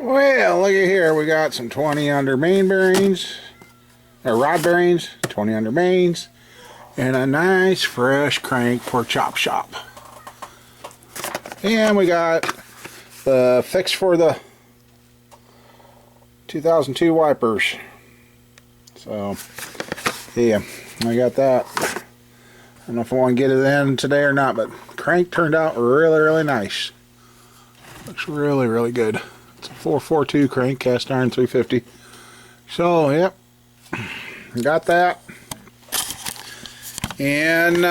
Well, look at here. We got some 20 under main bearings, or rod bearings, 20 under mains, and a nice fresh crank for chop shop. And we got the fix for the 2002 wipers. So, yeah, I got that. I don't know if I want to get it in today or not, but crank turned out really, really nice. Looks really, really good. It's a 442 crank, cast iron 350. So, yep, got that. And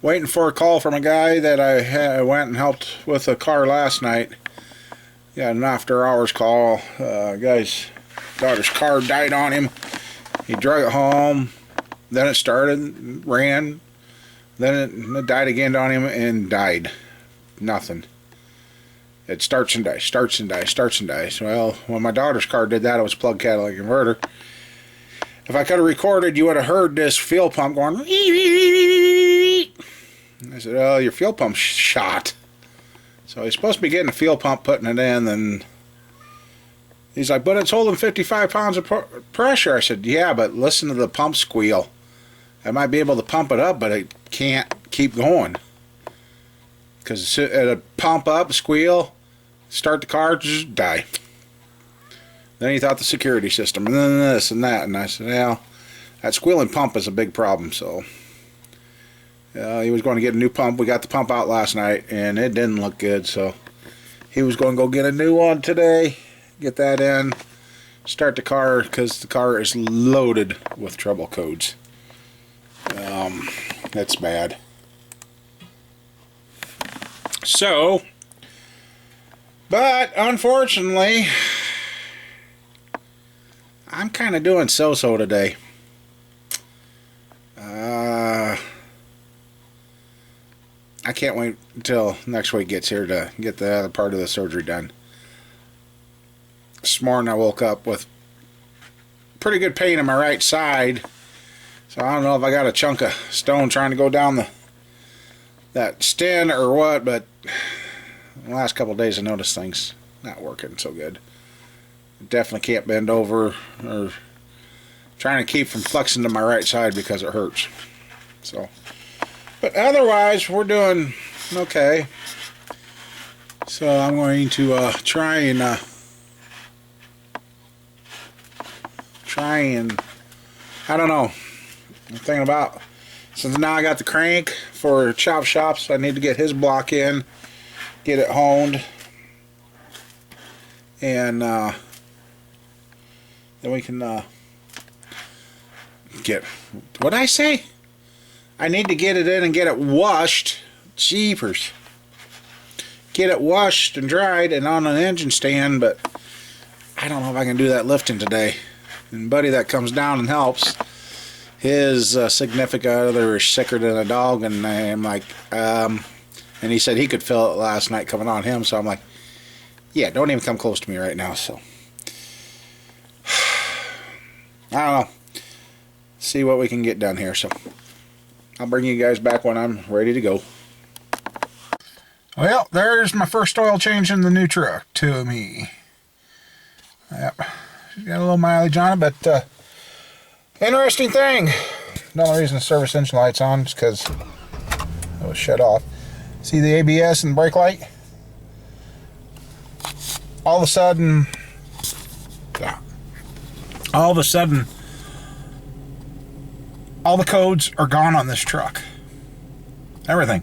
waiting for a call from a guy that I went and helped with a car last night. Got an after hours call. Guy's daughter's car died on him. He drove it home, then it started, ran, then it died again on him and died. Nothing. It starts and dies, starts and dies, starts and dies. Well, when my daughter's car did that, it was a plug catalytic converter. If I could have recorded, you would have heard this fuel pump going. I said, oh, your fuel pump's shot. So he's supposed to be getting a fuel pump, putting it in, and he's like, but it's holding 55 pounds of pressure. I said, yeah, but listen to the pump squeal. I might be able to pump it up, but it can't keep going. Because it'll pump up, squeal, start the car, just die. Then he thought the security system, and then this and that. And I said, well, that squealing pump is a big problem. So he was going to get a new pump. We got the pump out last night, and it didn't look good. So he was going to go get a new one today, get that in, start the car, because the car is loaded with trouble codes. That's bad. So, but unfortunately, I'm kind of doing so-so today. I can't wait until next week gets here to get the other part of the surgery done. This morning I woke up with pretty good pain in my right side. So I don't know if I got a chunk of stone trying to go down that stent or what, but the last couple of days I noticed things not working so good. Definitely can't bend over, or trying to keep from flexing to my right side because it hurts. So, but otherwise we're doing okay. So I'm going to try and I don't know. I'm thinking about, since now I got the crank for chop shops, I need to get his block in, get it honed, and then we can get, what'd I say? I need to get it in and get it washed. Jeepers. Get it washed and dried and on an engine stand, but I don't know if I can do that lifting today. And buddy that comes down and helps, his significant other is sicker than a dog, and I'm like, and he said he could feel it last night coming on him, so I'm like, yeah, don't even come close to me right now. So I don't know, see what we can get done here. So I'll bring you guys back when I'm ready to go. Well, there's my first oil change in the new truck to me. Yep, she's got a little mileage on it, but interesting thing. The only reason the service engine light's on is because it was shut off. See the ABS and brake light? All of a sudden, all the codes are gone on this truck. Everything.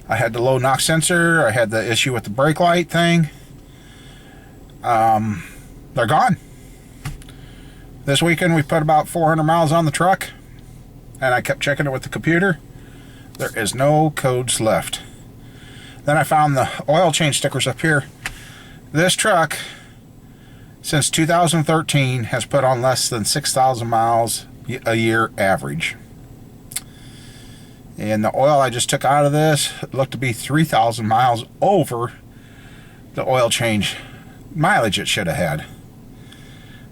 I had the low knock sensor. I had the issue with the brake light thing. They're gone. This weekend we put about 400 miles on the truck, and I kept checking it with the computer. There is no codes left. Then I found the oil change stickers up here. This truck, since 2013, has put on less than 6,000 miles a year average. And the oil I just took out of this looked to be 3,000 miles over the oil change mileage it should have had.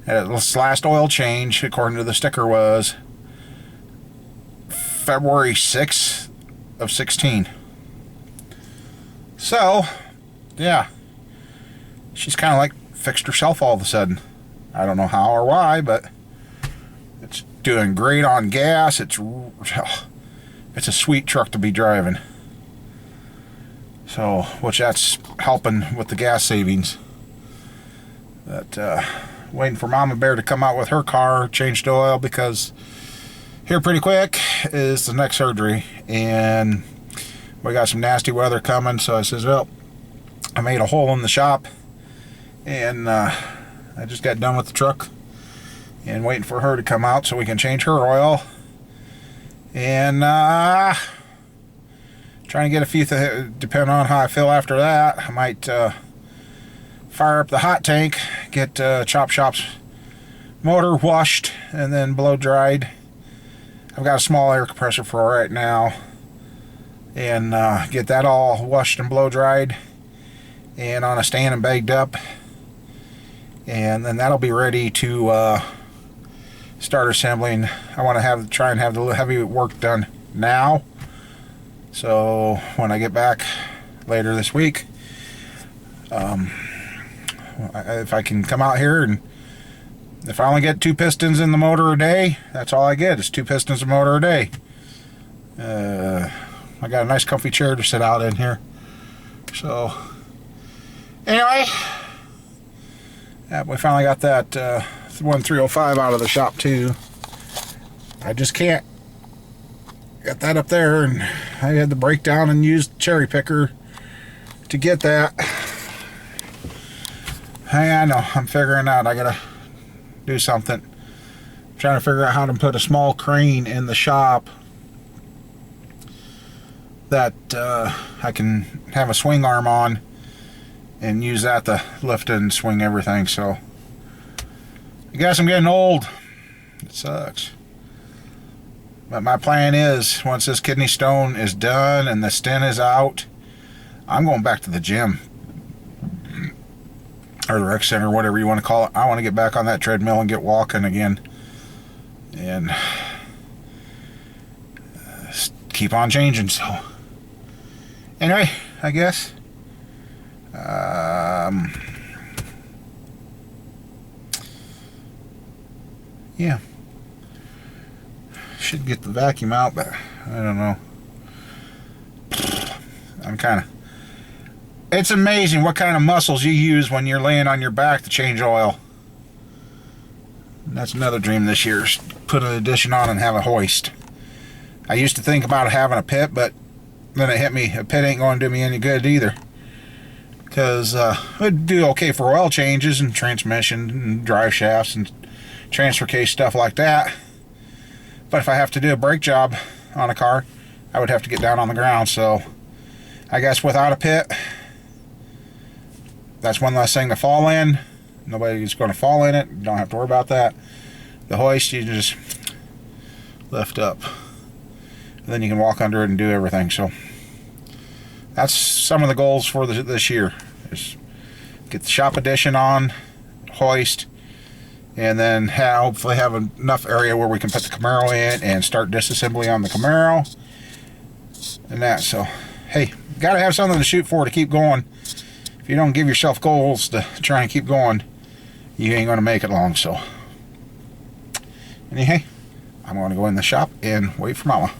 And its last oil change, according to the sticker, was February 6th of 16. So, yeah, she's kind of like fixed herself all of a sudden. I don't know how or why, but it's doing great on gas. It's a sweet truck to be driving. So, which that's helping with the gas savings. But waiting for Mama Bear to come out with her car, change the oil, because here pretty quick is the next surgery, and we got some nasty weather coming. So I says, well, I made a hole in the shop, and I just got done with the truck and waiting for her to come out so we can change her oil. And trying to get a few depending on how I feel after that. I might fire up the hot tank, get Chop Shop's motor washed and then blow dried. I've got a small air compressor for right now, and get that all washed and blow dried and on a stand and bagged up, and then that'll be ready to start assembling. I want to try and have the heavy work done now, so when I get back later this week, if I can come out here, and if I only get 2 pistons in the motor a day, that's all I get is 2 pistons of motor a day. I got a nice comfy chair to sit out in here. So anyway, yeah, we finally got that 1305 out of the shop too. I just can't get that up there, and I had to break down and use the cherry picker to get that. Hey, I know, I'm figuring out I gotta do something. I'm trying to figure out how to put a small crane in the shop that I can have a swing arm on and use that to lift and swing everything. So I guess I'm getting old. It sucks. But my plan is, once this kidney stone is done and the stent is out, I'm going back to the gym or the rec center, whatever you want to call it. I want to get back on that treadmill and get walking again, and keep on changing. So anyway, I guess yeah, should get the vacuum out, but I don't know. It's amazing what kind of muscles you use when you're laying on your back to change oil. And that's another dream this year, is put an addition on and have a hoist. I used to think about having a pit, but then it hit me, a pit ain't going to do me any good either. Because it'd do okay for oil changes and transmission and drive shafts and transfer case, stuff like that. But if I have to do a brake job on a car, I would have to get down on the ground. So I guess without a pit, that's one less thing to fall in. Nobody's going to fall in it. You don't have to worry about that. The hoist, you just lift up, and then you can walk under it and do everything. So that's some of the goals for this year, is get the shop addition on, hoist, and then hopefully have enough area where we can put the Camaro in and start disassembly on the Camaro and that. So hey, gotta have something to shoot for to keep going. If you don't give yourself goals to try and keep going, you ain't going to make it long. So anyway, I'm going to go in the shop and wait for Mama.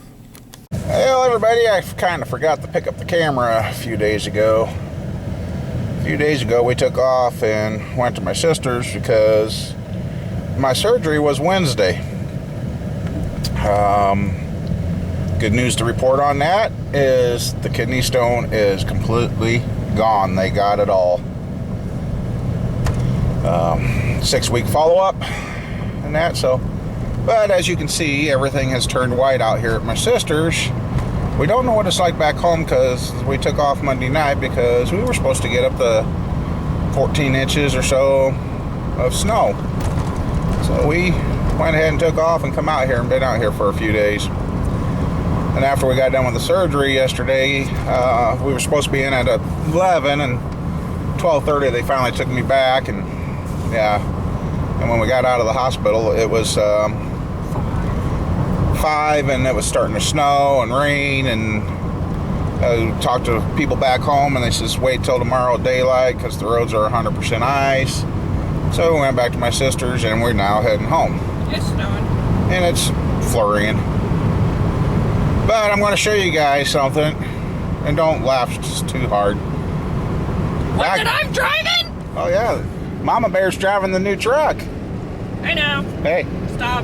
Well, everybody, I kind of forgot to pick up the camera a few days ago. A few days ago, we took off and went to my sister's because my surgery was Wednesday. Good news to report on that is the kidney stone is completely gone. They got it all. 6-week follow-up and that. So, but as you can see, everything has turned white out here at my sister's. We don't know what it's like back home because we took off Monday night because we were supposed to get up to 14 inches or so of snow. So we went ahead and took off and come out here and been out here for a few days. And after we got done with the surgery yesterday, we were supposed to be in at 11, and 12:30 they finally took me back, and yeah. And when we got out of the hospital, it was 5, and it was starting to snow and rain, and Talked to people back home, and they says wait till tomorrow daylight because the roads are 100% ice. So we went back to my sister's, and we're now heading home. It's snowing. And it's flurrying. But I'm going to show you guys something, and don't laugh just too hard. What, that I'm driving? Oh yeah, Mama Bear's driving the new truck. I know. Hey. Stop.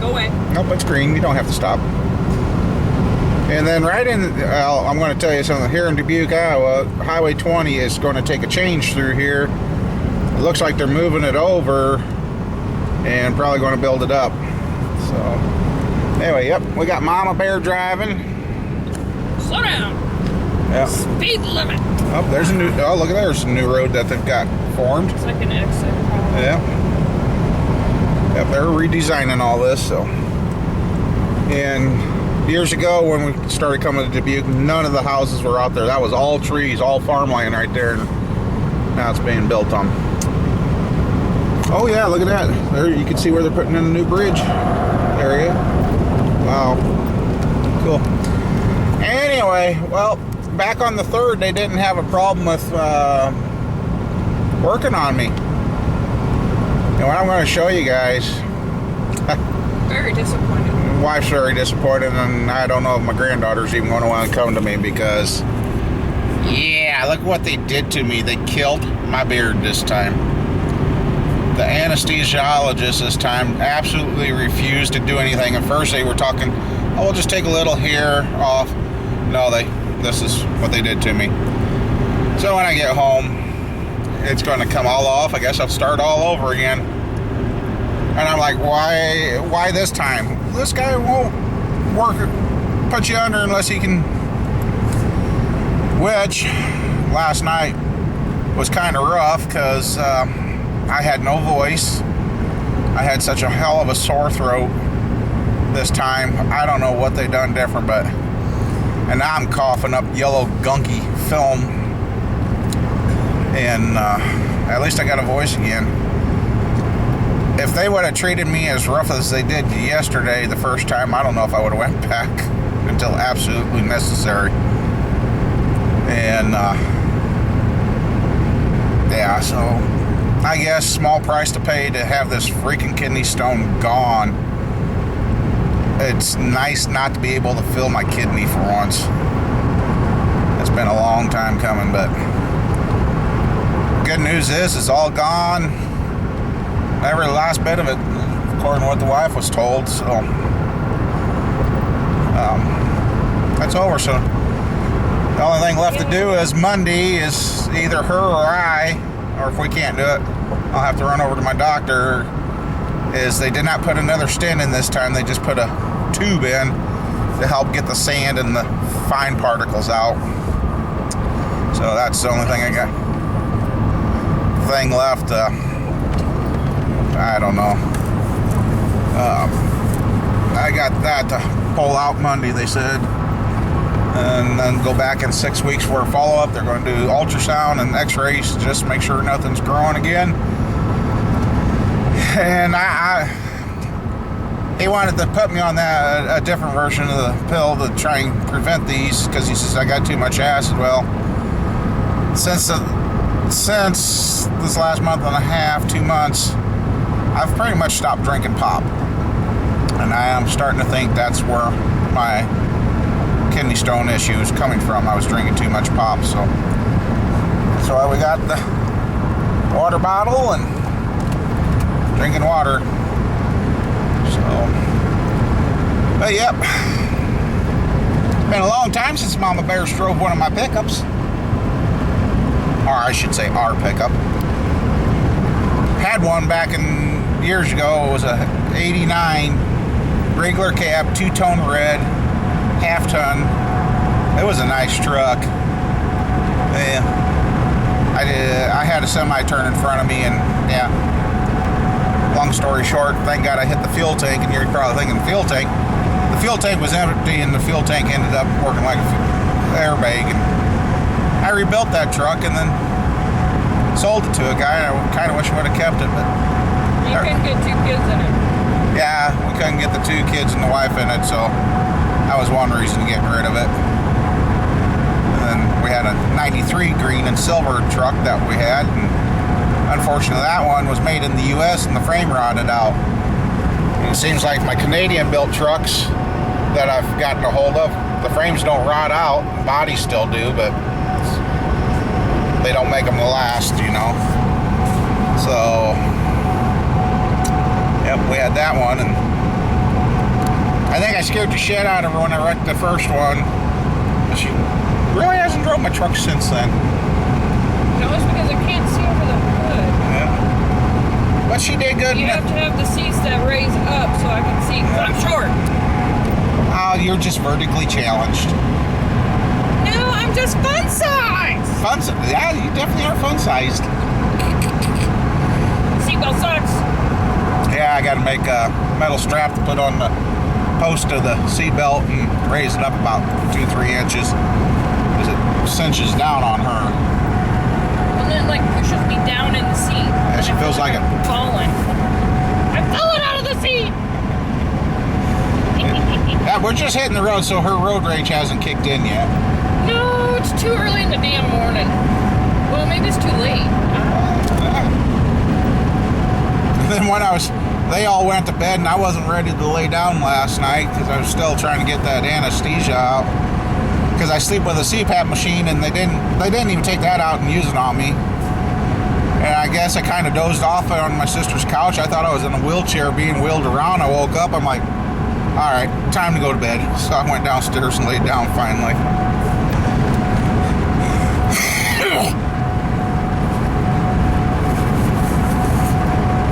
Go away. Nope, it's green. You don't have to stop. And then right in, I'm going to tell you something. Here in Dubuque, Iowa, Highway 20 is going to take a change through here. It looks like they're moving it over and probably going to build it up. So, anyway, yep, we got Mama Bear driving. Slow down. Yep. Speed limit. Oh, there's a new, oh, look at there's a new road that they've got formed. It's like an exit. Probably. Yeah. Yep, they're redesigning all this, so. And years ago when we started coming to Dubuque, none of the houses were out there. That was all trees, all farmland right there. And now it's being built on. Oh yeah, look at that. There you can see where they're putting in a new bridge area. Wow. Cool. Anyway, well, back on the 3rd, they didn't have a problem with working on me. And what I'm going to show you guys. Very disappointed. My wife's very disappointed, and I don't know if my granddaughter's even going to want to come to me because, yeah, look what they did to me. They killed my beard this time. The anesthesiologist this time absolutely refused to do anything. At first they were talking, oh, we'll just take a little hair off. No, this is what they did to me. So when I get home, it's going to come all off. I guess I'll start all over again. And I'm like, why this time? This guy won't put you under unless he can. Which, last night was kind of rough because I had no voice. I had such a hell of a sore throat this time. I don't know what they done different, but. And now I'm coughing up yellow gunky film. And at least I got a voice again. If they would have treated me as rough as they did yesterday the first time, I don't know if I would have went back until absolutely necessary. And yeah, so I guess small price to pay to have this freaking kidney stone gone. It's nice not to be able to feel my kidney for once. It's been a long time coming, but good news is it's all gone. Every last bit of it, according to what the wife was told. So that's over. So the only thing left to do is Monday is either her or I, or if we can't do it, I'll have to run over to my doctor. Is they did not put another stent in this time. They just put a tube in to help get the sand and the fine particles out. So that's the only thing I got. Thing left. I don't know. I got that to pull out Monday, they said. And then go back in 6 weeks for a follow-up. They're going to do ultrasound and x-rays just to make sure nothing's growing again. And he wanted to put me on that, a different version of the pill to try and prevent these, because he says I got too much acid. Well, since this last month and a half, 2 months, I've pretty much stopped drinking pop. And I am starting to think that's where my kidney stone issue is coming from. I was drinking too much pop, so we got the water bottle and drinking water. So, but yep. Been a long time since Mama Bear drove one of my pickups. Or I should say our pickup. Had one back in years ago. It was a 89 regular cab, 2-tone red, half-ton. It was a nice truck. Yeah. I had a semi turn in front of me, and yeah. Long story short, thank God I hit the fuel tank, and you're probably thinking the fuel tank. The fuel tank was empty, and the fuel tank ended up working like an airbag. And I rebuilt that truck and then sold it to a guy. I kind of wish I would have kept it, but you couldn't get 2 kids in it. Yeah, we couldn't get the 2 kids and the wife in it, so that was one reason to get rid of it. '83 green and silver truck that we had, and unfortunately that one was made in the U.S. and the frame rotted out. And it seems like my Canadian-built trucks that I've gotten a hold of, the frames don't rot out, the bodies still do, but they don't make them to last, you know. So, yep, we had that one, and I think I scared the shit out of her when I wrecked the first one. She really hasn't drove my truck since then. No, it's because I can't see over the hood. Yeah. But she did good. You have to have the seats that raise up so I can see, 'cause I'm short. Oh, you're just vertically challenged. No, I'm just fun size. Yeah, you definitely are fun-sized. Seatbelt sucks. Yeah, I got to make a metal strap to put on the post of the seatbelt and raise it up about 2-3 inches because it cinches down on her. And then like pushes me down in the seat. Yeah, she feels like I'm falling. I'm falling out of the seat. Yeah, we're just hitting the road, so her road rage hasn't kicked in yet. No, it's too early in the damn morning. Well, maybe it's too late. And then when they all went to bed and I wasn't ready to lay down last night because I was still trying to get that anesthesia out. Because I sleep with a CPAP machine and they didn't even take that out and use it on me. And I guess I kind of dozed off on my sister's couch. I thought I was in a wheelchair being wheeled around. I woke up, I'm like, all right, time to go to bed. So I went downstairs and laid down finally.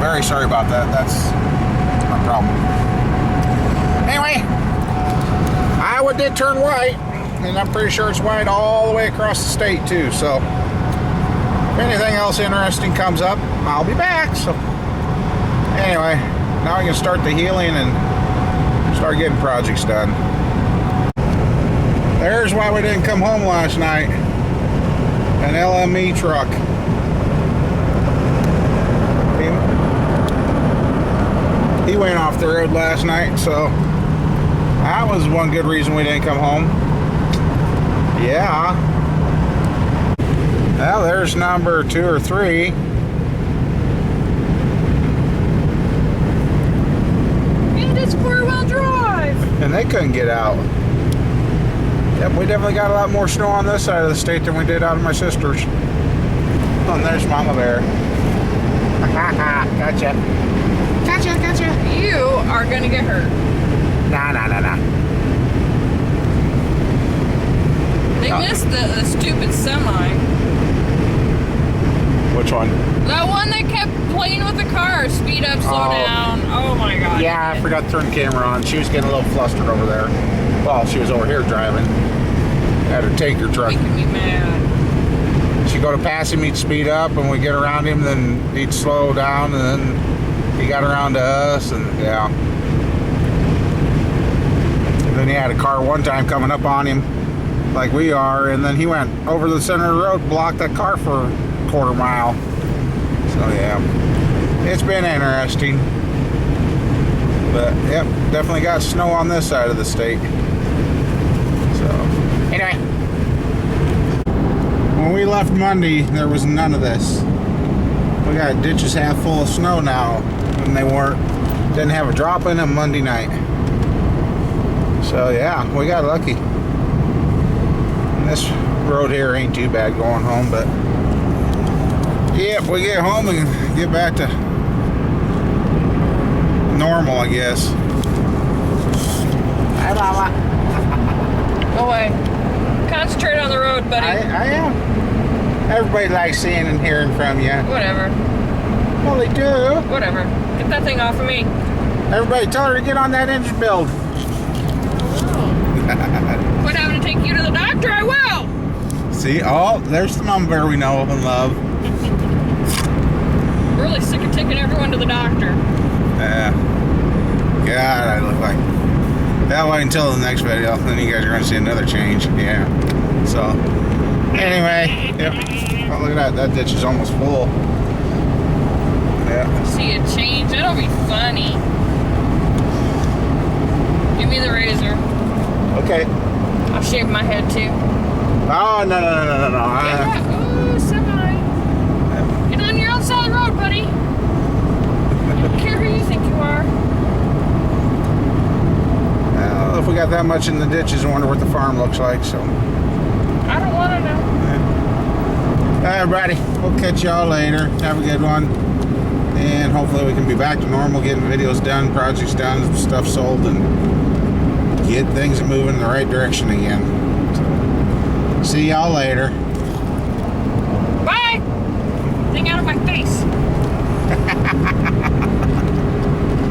Very sorry about that. That's my problem. Anyway, Iowa did turn white, and I'm pretty sure it's white all the way across the state too. So if anything else interesting comes up, I'll be back. So anyway, now I can start the healing and start getting projects done. There's why we didn't come home last night. An LME truck. He went off the road last night, so that was one good reason we didn't come home. Yeah. Well, there's number 2 or 3. And it's 4-wheel drive. And they couldn't get out. Yep, we definitely got a lot more snow on this side of the state than we did out of my sister's. Oh, and there's Mama Bear. Gotcha. Gotcha. You are gonna get hurt. Nah. They missed the stupid semi. Which one? That one that kept playing with the car. Speed up, slow down. Oh my god. Yeah, I forgot to turn the camera on. She was getting a little flustered over there. Well, she was over here driving. Had her take her truck. Making me mad. She'd go to pass him, he'd speed up, and we get around him, then he'd slow down, and then he got around to us, and yeah. And then he had a car one time coming up on him, like we are, and then he went over the center of the road, blocked that car for a quarter mile. So yeah, it's been interesting. But yep, definitely got snow on this side of the state. So anyway, when we left Monday, there was none of this. We got ditches half full of snow now, and didn't have a drop in them Monday night. So yeah, we got lucky. And this road here ain't too bad going home, but yeah, if we get home and get back to normal, I guess. Hi, Mama. Go away. Concentrate on the road, buddy. I am. Everybody likes seeing and hearing from you. Whatever. Well, they do. Whatever. Get that thing off of me. Everybody tell her to get on that engine build. Quit having to take you to the doctor, I will. See? Oh, there's the Mama Bear we know and love. We're really sick of taking everyone to the doctor. Yeah. God, I look like that way until the next video. Then you guys are going to see another change. Yeah. So, anyway. Yep. Oh, look at that. That ditch is almost full. Yeah. See a change? That'll be funny. Give me the razor. Okay. I'll shave my head too. Oh, no. Ooh, semi. Get on your own side of the road, buddy. I don't care who you think you are. Well, if we got that much in the ditches, I wonder what the farm looks like, so. I don't want to know. All right, everybody, we'll catch y'all later. Have a good one. And hopefully we can be back to normal, getting videos done, projects done, stuff sold, and get things moving in the right direction again. So, see y'all later. Bye! Thing out of my face.